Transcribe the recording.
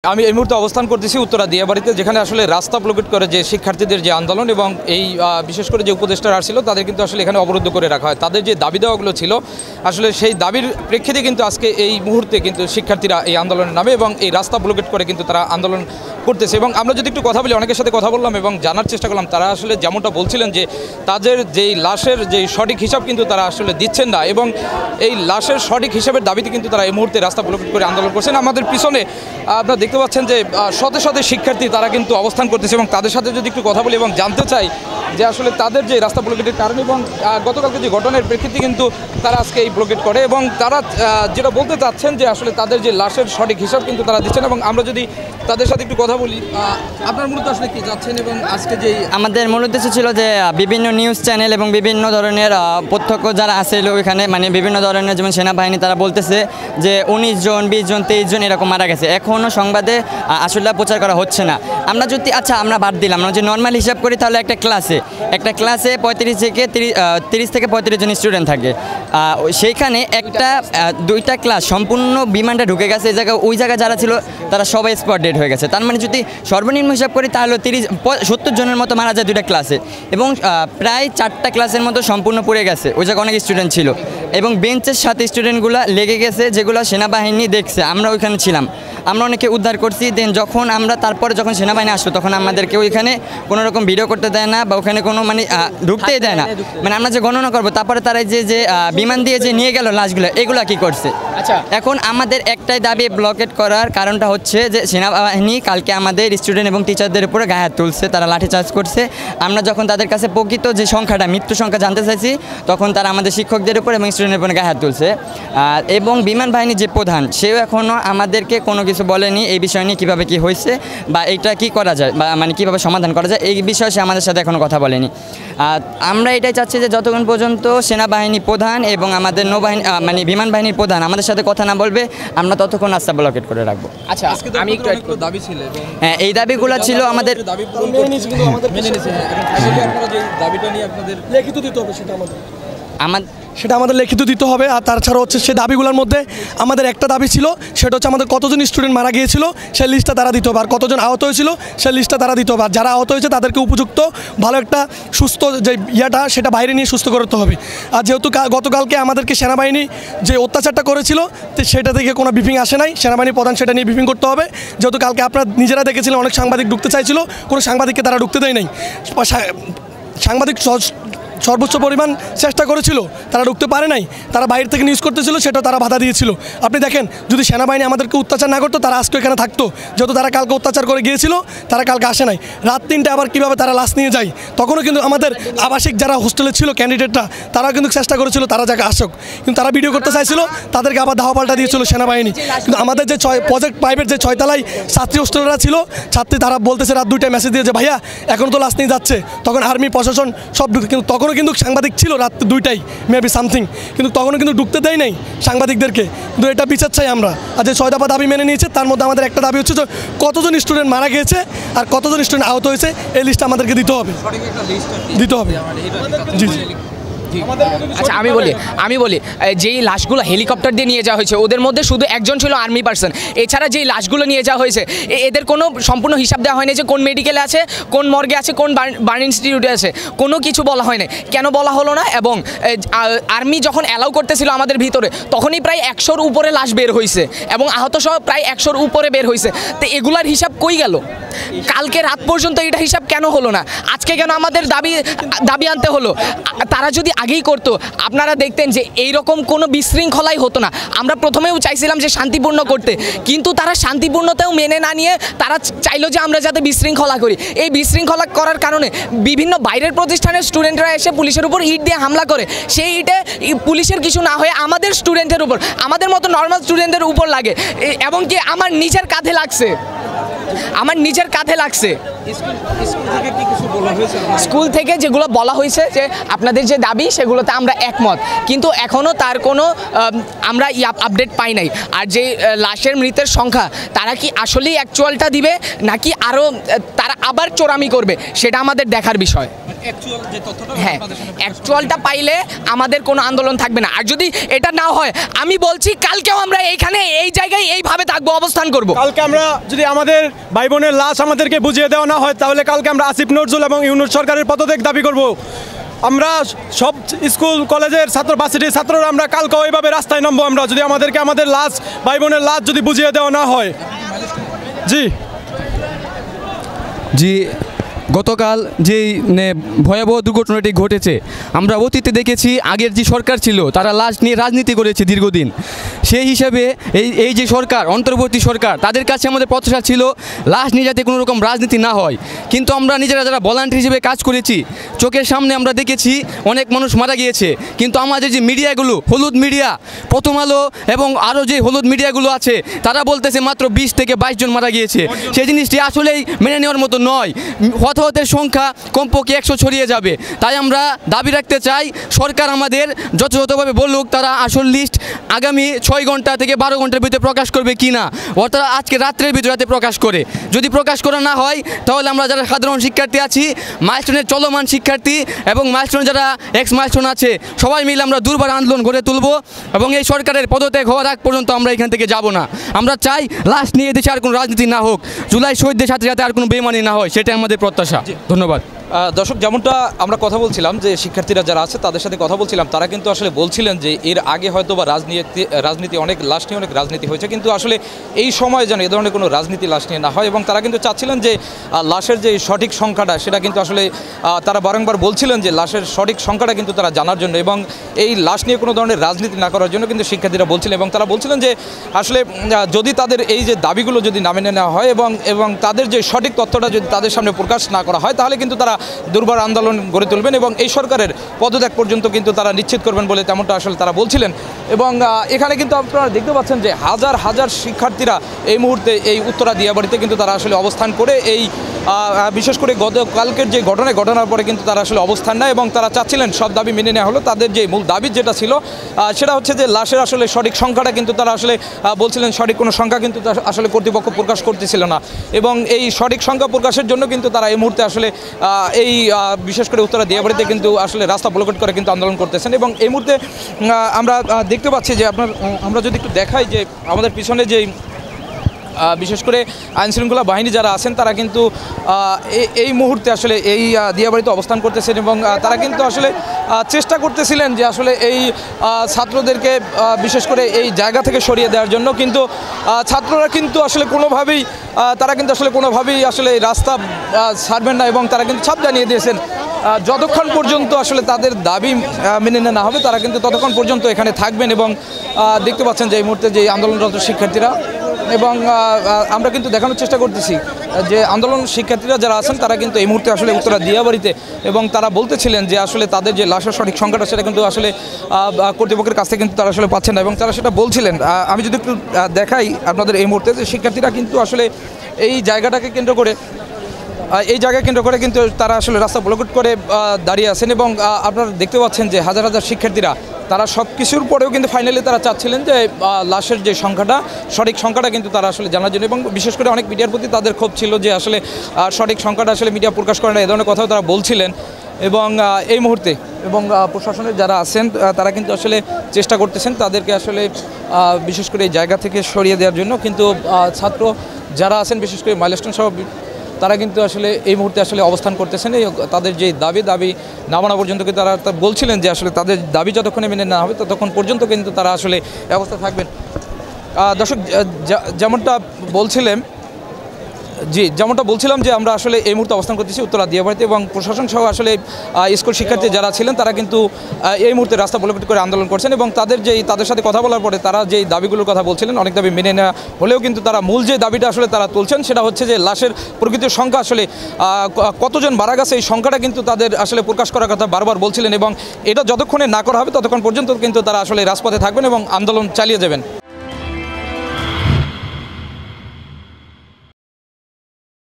আমি এই মুহূর্তে অবস্থান করতেছি উত্তরা দিয়াবাড়িতে, যেখানে আসলে রাস্তা ব্লকেট করে যে শিক্ষার্থীদের যে আন্দোলন এবং এই বিশেষ করে যে উপদেষ্টারা আসছিল তাদের কিন্তু আসলে এখানে অবরুদ্ধ করে রাখা হয়। তাদের যে দাবি দেওয়াগুলো ছিল আসলে সেই দাবির প্রেক্ষিতে কিন্তু আজকে এই মুহূর্তে কিন্তু শিক্ষার্থীরা এই আন্দোলনের নামে এবং এই রাস্তা ব্লকেট করে কিন্তু তারা আন্দোলন করতেছে। এবং আমরা যদি একটু কথা বলি, অনেকের সাথে কথা বললাম এবং জানার চেষ্টা করলাম, তারা আসলে যেমনটা বলছিলেন যে তাদের যেই লাশের যেই সঠিক হিসাব কিন্তু তারা আসলে দিচ্ছেন না এবং এই লাশের সঠিক হিসাবের দাবিতে কিন্তু তারা এই মুহূর্তে রাস্তা ব্লকেট করে আন্দোলন করছেন। আমাদের পিছনে আপনারা দেখতে পাচ্ছেন যে শত শত শিক্ষার্থী তারা কিন্তু অবস্থান করতেছে এবং তাদের সাথে যদি একটু কথা বলি এবং জানতে চাই যে আসলে তাদের যে রাস্তা ব্লকেটের কারণ এবং গতকালকে যে ঘটনার প্রেক্ষিতে কিন্তু তারা আজকে এই ব্লকেট করে এবং তারা যেটা বলতে চাচ্ছেন যে আসলে তাদের যে লাশের সঠিক হিসাব কিন্তু তারা দিচ্ছেন। এবং আমরা যদি তাদের সাথে একটু কথা বলি, আপনার মূলত আসলে কি যাচ্ছেন এবং আজকে যে আমাদের মূল উদ্দেশ্য ছিল যে বিভিন্ন নিউজ চ্যানেল এবং বিভিন্ন ধরনের প্রত্যক্ষ যারা আসছিল ওইখানে, মানে বিভিন্ন ধরনের যেমন সেনাবাহিনী, তারা বলতেছে যে 19 জন 20 জন 23 জন এরকম মারা গেছে, এখনও সংবাদে আসলে প্রচার করা হচ্ছে না। আমরা যদি আমরা বাদ দিলাম, আমরা যদি নর্মাল হিসাব করি তাহলে একটা ক্লাসে 35 থেকে 30 থেকে 35 জন স্টুডেন্ট থাকে। সেইখানে দুইটা ক্লাস সম্পূর্ণ বিমানটা ঢুকে গেছে এই জায়গায়, ওই জায়গায় যারা ছিল তারা সবাই স্পট ডেড হয়ে গেছে। তার মানে যদি সর্বনিম্ন হিসাব করি তাহলে 70 জনের মতো মারা যায় দুইটা ক্লাসে এবং প্রায় 4টা ক্লাসের মতো সম্পূর্ণ পড়ে গেছে। ওই জায়গায় অনেক স্টুডেন্ট ছিল এবং বেঞ্চের সাথে স্টুডেন্টগুলো লেগে গেছে, যেগুলো সেনাবাহিনী দেখছে। আমরা ওইখানে ছিলাম, আমরা অনেকে উদ্ধার করছি। দেন তারপরে যখন সেনাবাহিনী আসলো তখন আমাদেরকে ওইখানে কোনো রকম ভিডিও করতে দেয় না বা ওখানে কোনো ঢুকতেই দেয় না। মানে আমরা যে গণনা করবো, তারপরে তারা যে বিমান দিয়ে যে নিয়ে গেল লাশগুলো, এগুলা কি করছে। আচ্ছা, এখন আমাদের একটাই দাবি ব্লকেট করার কারণটা হচ্ছে যে সেনাবাহিনী কালকে আমাদের স্টুডেন্ট এবং টিচারদের উপরে গায়ে হাত তুলছে, তারা লাঠিচার্জ করছে। আমরা যখন তাদের কাছে প্রকৃত যে সংখ্যাটা, মৃত্যু সংখ্যা জানতে চাইছি, তখন তারা আমাদের শিক্ষকদের উপর এবং স্টুডেন্টের উপরে গায়ে হাত তুলছে। এবং বিমান বাহিনীর যে প্রধান, সেও এখনও আমাদেরকে কোনো কিছু বলেনি এই বিষয় নিয়ে কীভাবে কী হয়েছে বা এইটা কী করা যায় বা কীভাবে সমাধান করা যায়, এই বিষয়ে সে আমাদের সাথে এখনও কথা বলেনি। আমরা এটাই চাচ্ছি যে যতক্ষণ পর্যন্ত সেনাবাহিনী প্রধান এবং আমাদের নৌবাহিনী বিমান বাহিনীর প্রধান আমাদের সাথে কথা না বলবে, আমরা ততক্ষণ রাস্তা ব্লকেট করে রাখবো। আচ্ছা, আমি একটু দাবি ছিল, হ্যাঁ, এই দাবিগুলো ছিল আমাদের সেটা আমাদের লিখিত দিতে হবে। আর তাছাড়া হচ্ছে সে দাবিগুলোর মধ্যে আমাদের একটা দাবি ছিল, সেটা হচ্ছে আমাদের কতজন স্টুডেন্ট মারা গিয়েছিল সেই লিস্টটা তারা দিতে হবে, আর কতজন আহত হয়েছিল সেই লিস্টটা তারা দিতে হবে। আর যারা আহত হয়েছে তাদেরকে উপযুক্ত ভালো একটা সুস্থ যে সেটা বাইরে নিয়ে সুস্থ করতে হবে। আর যেহেতু গতকালকে আমাদেরকে সেনাবাহিনী যে অত্যাচারটা করেছিল সেটা থেকে কোনো ব্রিফিং আসে নাই, সেনাবাহিনী প্রধান সেটা নিয়ে ব্রিফিং করতে হবে। যেহেতু কালকে আপনারা নিজেরা দেখেছিলেন অনেক সাংবাদিক ঢুকতে চাইছিল, কোনো সাংবাদিককে তারা ঢুকতে দেয় নাই। সাংবাদিক সর্বোচ্চ পরিমাণ চেষ্টা করেছিল, তারা ঢুকতে পারে নাই, তারা বাইরে থেকে নিউজ করতেছিল, সেটা তারা বাধা দিয়েছিল। আপনি দেখেন, যদি সেনাবাহিনী আমাদেরকে অত্যাচার না করতো তারা আজকে এখানে থাকতো। যেহেতু তারা কালকে অত্যাচার করে গিয়েছিল, তারা কালকে আসে নাই। রাত 3টায় আবার কীভাবে তারা লাশ নিয়ে যায়, তখনও কিন্তু আমাদের আবাসিক যারা হোস্টেলে ছিল ক্যান্ডিডেটরা, তারাও কিন্তু চেষ্টা করেছিল তারা যাকে আসুক, কিন্তু তারা ভিডিও করতে চাইছিল, তাদেরকে আবার ধাওয়া পাল্টা দিয়েছিল সেনাবাহিনী। কিন্তু আমাদের যে প্রজেক্ট 5-এর যে 6 তলায় ছাত্রী হোস্টেলরা ছিল, তারা বলতেছে রাত 2টায় মেসেজ দিয়ে যে ভাইয়া এখনও তো লাশ নিয়ে যাচ্ছে। তখন আর্মি প্রশাসন সব কিন্তু তখনও কিন্তু সাংবাদিক ছিল রাত 2টায় মেবি সামথিং, কিন্তু তখনও কিন্তু ঢুকতে দেয় নাই সাংবাদিকদেরকে। কিন্তু এটা বিচার চাই আমরা। আর যে 6 দফা দাবি মেনে নিয়েছে, তার মধ্যে আমাদের একটা দাবি হচ্ছে যে কতজন স্টুডেন্ট মারা গিয়েছে আর কতজন স্টুডেন্ট আহত হয়েছে, এই লিস্টটা আমাদেরকে দিতে হবে। জি জি। আচ্ছা, আমি বলি যেই লাশগুলো হেলিকপ্টার দিয়ে নিয়ে যাওয়া হয়েছে, ওদের মধ্যে শুধু একজন ছিল আর্মি পার্সন। এছাড়া যেই লাশগুলো নিয়ে যাওয়া হয়েছে, এদের কোনো সম্পূর্ণ হিসাব দেওয়া হয়নি যে কোন মেডিকেলে আছে, কোন মর্গে আছে, কোন বার্ন ইনস্টিটিউটে আছে, কোনো কিছু বলা হয়নি। কেন বলা হলো না? এবং আর্মি যখন অ্যালাউ করতেছিল আমাদের ভিতরে, তখনই প্রায় 100-র উপরে লাশ বের হয়েছে এবং আহত সহ প্রায় 100-র উপরে বের হয়েছে। তো এগুলার হিসাব কই গেল? কালকে রাত পর্যন্ত এটা হিসাব কেন হলো না? আজকে কেন আমাদের দাবি আনতে হলো? তারা যদি আগেই করতো, আপনারা দেখতেন যে এইরকম কোনো বিশৃঙ্খলাই হতো না। আমরা প্রথমেও চাইছিলাম যে শান্তিপূর্ণ করতে, কিন্তু তারা শান্তিপূর্ণতাও মেনে না নিয়ে তারা চাইলো যে আমরা যাতে বিশৃঙ্খলা করি। এই বিশৃঙ্খলা করার কারণে বিভিন্ন বাইরের প্রতিষ্ঠানের স্টুডেন্টরা এসে পুলিশের উপর ইট দিয়ে হামলা করে। সেই ইটে পুলিশের কিছু না হয়ে আমাদের স্টুডেন্টের উপর, আমাদের মতো নর্মাল স্টুডেন্টদের উপর লাগে। এবং কি আমার নিজের কাঁধে লাগছে। স্কুল থেকে যেগুলো বলা হয়েছে যে আপনাদের যে দাবি, সেগুলোতে আমরা একমত, কিন্তু এখনও তার কোনো আমরা আপডেট পাই নাই। আর যে লাশের মৃতের সংখ্যা, তারা কি আসলেই অ্যাকচুয়ালটা দিবে নাকি আরও তারা আবার চোরামি করবে, সেটা আমাদের দেখার বিষয়। হ্যাঁ, অ্যাকচুয়ালটা পাইলে আমাদের কোনো আন্দোলন থাকবে না। আর যদি এটা না হয়, আমি বলছি কালকেও আমরা এইখানে এই জায়গায় এইভাবে থাকবো, অবস্থান করব। কালকে আমরা যদি আমাদের ভাই বোনের লাশ আমাদেরকে বুঝিয়ে দেওয়া না হয়, তাহলে কালকে আমরা আসিফ নজরুল এবং ইউনূস সরকারের পদত্যাগ দাবি করব। আমরা সব স্কুল কলেজের ছাত্র ভার্সিটির ছাত্ররা আমরা কালকেও এইভাবে রাস্তায় নামবো। আমরা যদি আমাদেরকে আমাদের লাশ ভাই বোনের লাশ যদি বুঝিয়ে দেওয়া না হয়। জি জি, গতকাল যেই ভয়াবহ দুর্ঘটনাটি ঘটেছে, আমরা অতীতে দেখেছি আগের যে সরকার ছিল তারা লাশ নিয়ে রাজনীতি করেছে দীর্ঘদিন। সেই হিসাবে এই যে সরকার, অন্তর্বর্তী সরকার, তাদের কাছে আমাদের প্রত্যাশা ছিল লাশ নিয়ে যাতে কোনো রকম রাজনীতি না হয়। কিন্তু আমরা নিজেরা যারা ভলান্টিয়ার হিসেবে কাজ করেছি, চোখের সামনে আমরা দেখেছি অনেক মানুষ মারা গিয়েছে। কিন্তু আমাদের যে মিডিয়াগুলো, হলুদ মিডিয়া, প্রথম আলো এবং আরও যে হলুদ মিডিয়াগুলো আছে, তারা বলতেছে মাত্র 20 থেকে 22 জন মারা গিয়েছে। সেই জিনিসটি আসলেই মেনে নেওয়ার মতো নয়। হতাহতের সংখ্যা কমপক্ষে 100 ছড়িয়ে যাবে। তাই আমরা দাবি রাখতে চাই, সরকার আমাদের যথাযথভাবে বলুক তারা আসল লিস্ট আগামী 6 ঘন্টা থেকে 12 ঘন্টার ভিতরে প্রকাশ করবে কি না, অর্থাৎ আজকে রাত্রের ভিতরে যাতে প্রকাশ করে। যদি প্রকাশ করা না হয়, তাহলে আমরা যারা সাধারণ শিক্ষার্থী আছি, মাইলস্টোনের চলমান শিক্ষার্থী এবং মাইলস্টোন যারা এক্স মাইলস্টোন আছে, সবাই মিলে আমরা দুর্বার আন্দোলন গড়ে তুলব এবং এই সরকারের পদত্যাগ হওয়ার আগ পর্যন্ত আমরা এখান থেকে যাব না। আমরা চাই লাশ নিয়ে দেশে আর কোনো রাজনীতি না হোক, জুলাই শহীদদের সাথে যাতে আর কোনো বেমানি না হয়, সেটাই আমাদের প্রত্যাশা। ধন্যবাদ। দর্শক, যেমনটা আমরা কথা বলছিলাম যে শিক্ষার্থীরা যারা আছে তাদের সাথে কথা বলছিলাম, তারা কিন্তু আসলে বলছিলেন যে এর আগে হয়তো বা রাজনীতি অনেক লাশ নিয়ে অনেক রাজনীতি হয়েছে, কিন্তু আসলে এই সময় যেন এ ধরনের কোনো রাজনীতি লাশ নিয়ে না হয়। এবং তারা কিন্তু চাচ্ছিলেন যে লাশের যে সঠিক সংখ্যাটা, সেটা কিন্তু আসলে তারা বারংবার বলছিলেন যে লাশের সঠিক সংখ্যাটা কিন্তু তারা জানার জন্য এবং এই লাশ নিয়ে কোনো ধরনের রাজনীতি না করার জন্য কিন্তু শিক্ষার্থীরা বলছিলেন। এবং তারা বলছিলেন যে আসলে যদি তাদের এই যে দাবিগুলো যদি না মেনে নেওয়া হয় এবং তাদের যে সঠিক তথ্যটা যদি তাদের সামনে প্রকাশ না করা হয়, তাহলে কিন্তু তারা দুর্বার আন্দোলন গড়ে তুলবেন এবং এই সরকারের পদত্যাগ পর্যন্ত কিন্তু তারা নিশ্চিত করবেন বলে তেমনটা আসলে তারা বলছিলেন। এবং এখানে কিন্তু আপনারা দেখতে পাচ্ছেন যে হাজার হাজার শিক্ষার্থীরা এই মুহূর্তে এই উত্তরা দিয়াবাড়িতে কিন্তু তারা আসলে অবস্থান করে এই বিশেষ করে গতকালকের যে ঘটনার পরে কিন্তু তারা আসলে অবস্থান নেয় এবং তারা চাচ্ছিলেন সব দাবি মেনে নেওয়া হলো। তাদের যে মূল দাবি যেটা ছিল সেটা হচ্ছে যে লাশের আসলে সঠিক সংখ্যাটা কিন্তু তারা আসলে বলছিলেন সঠিক কোনো সংখ্যা কিন্তু আসলে কর্তৃপক্ষ প্রকাশ করতেছিল না এবং এই সঠিক সংখ্যা প্রকাশের জন্য কিন্তু তারা এই মুহূর্তে আসলে এই বিশেষ করে উত্তরা দিয়াবাড়িতে কিন্তু আসলে রাস্তা ব্লকেট করে কিন্তু আন্দোলন করতেছেন। এবং এই মুহূর্তে আমরা দেখতে পাচ্ছি যে আমরা যদি একটু দেখাই যে আমাদের পিছনে যে বিশেষ করে আইনশৃঙ্খলা বাহিনী যারা আছেন, তারা কিন্তু এই মুহূর্তে আসলে এই দিয়াবাড়িতে অবস্থান করতেছেন এবং তারা কিন্তু আসলে চেষ্টা করতেছিলেন যে আসলে এই ছাত্রদেরকে বিশেষ করে এই জায়গা থেকে সরিয়ে দেওয়ার জন্য, কিন্তু ছাত্ররা কিন্তু আসলে কোনোভাবেই আসলে রাস্তা ছাড়বেন না এবং তারা কিন্তু ছাপ জানিয়ে দিয়েছেন যতক্ষণ পর্যন্ত আসলে তাদের দাবি মেনে না হবে তারা কিন্তু ততক্ষণ পর্যন্ত এখানে থাকবেন। এবং দেখতে পাচ্ছেন যে এই মুহূর্তে যে আন্দোলনরত শিক্ষার্থীরা এবং আমরা কিন্তু দেখানোর চেষ্টা করতেছি যে আন্দোলন শিক্ষার্থীরা যারা আছেন তারা কিন্তু এই মুহূর্তে আসলে উত্তরা দিয়াবাড়িতে এবং তারা বলতেছিলেন যে আসলে তাদের যে লাশের সঠিক সংখ্যাটা সেটা কিন্তু আসলে কর্তৃপক্ষের কাছ থেকে কিন্তু তারা আসলে পাচ্ছেন না এবং তারা সেটা বলছিলেন। আমি যদি একটু দেখাই আপনাদের এই মুহূর্তে যে শিক্ষার্থীরা কিন্তু আসলে এই জায়গাটাকে কেন্দ্র করে কিন্তু তারা আসলে রাস্তা ব্লকেট করে দাঁড়িয়ে আছেন এবং আপনারা দেখতে পাচ্ছেন যে হাজার হাজার শিক্ষার্থীরা তারা সব কিছুর পরেও কিন্তু ফাইনালি তারা চাচ্ছিলেন যে লাশের যে সংখ্যাটা সঠিক সংখ্যাটা কিন্তু তারা আসলে জানার জন্য এবং বিশেষ করে অনেক মিডিয়ার প্রতি তাদের ক্ষোভ ছিল যে আসলে সঠিক সংখ্যাটা আসলে মিডিয়া প্রকাশ করে না, এ ধরনের কথাও তারা বলছিলেন। এবং এই মুহূর্তে এবং প্রশাসনের যারা আছেন তারা কিন্তু আসলে চেষ্টা করতেছেন তাদেরকে আসলে বিশেষ করে এই জায়গা থেকে সরিয়ে দেওয়ার জন্য, কিন্তু ছাত্র যারা আছেন বিশেষ করে মাইলস্টোন সহ তারা কিন্তু আসলে এই মুহূর্তে আসলে অবস্থান করতেছেন। এই তাদের যে দাবি না মানা পর্যন্ত কিন্তু তারা বলছিলেন যে আসলে তাদের দাবি যতক্ষণে মেনে না হবে ততক্ষণ পর্যন্ত কিন্তু তারা আসলে অবস্থা থাকবেন। দর্শক, যেমনটা বলছিলাম যে আমরা আসলে এই মুহূর্তে অবস্থান করতেছি উত্তরা দিয়াবাড়িতে এবং প্রশাসন সহ আসলে স্কুল শিক্ষার্থী যারা ছিলেন তারা কিন্তু এই মুহূর্তে রাস্তা ব্লকেট করে আন্দোলন করছেন এবং তাদের সাথে কথা বলার পরে তারা যেই দাবিগুলোর কথা বলছিলেন অনেক দাবি মেনে নেওয়া হলেও কিন্তু তারা মূল যে দাবিটা আসলে তারা তুলছেন সেটা হচ্ছে যে লাশের প্রকৃত সংখ্যা আসলে কতজন মারা গেছে এই সংখ্যাটা কিন্তু তাদের আসলে প্রকাশ করার কথা বারবার বলছিলেন এবং এটা যতক্ষণে না করা হবে ততক্ষণ পর্যন্ত কিন্তু তারা আসলে রাজপথে থাকবেন এবং আন্দোলন চালিয়ে যাবেন।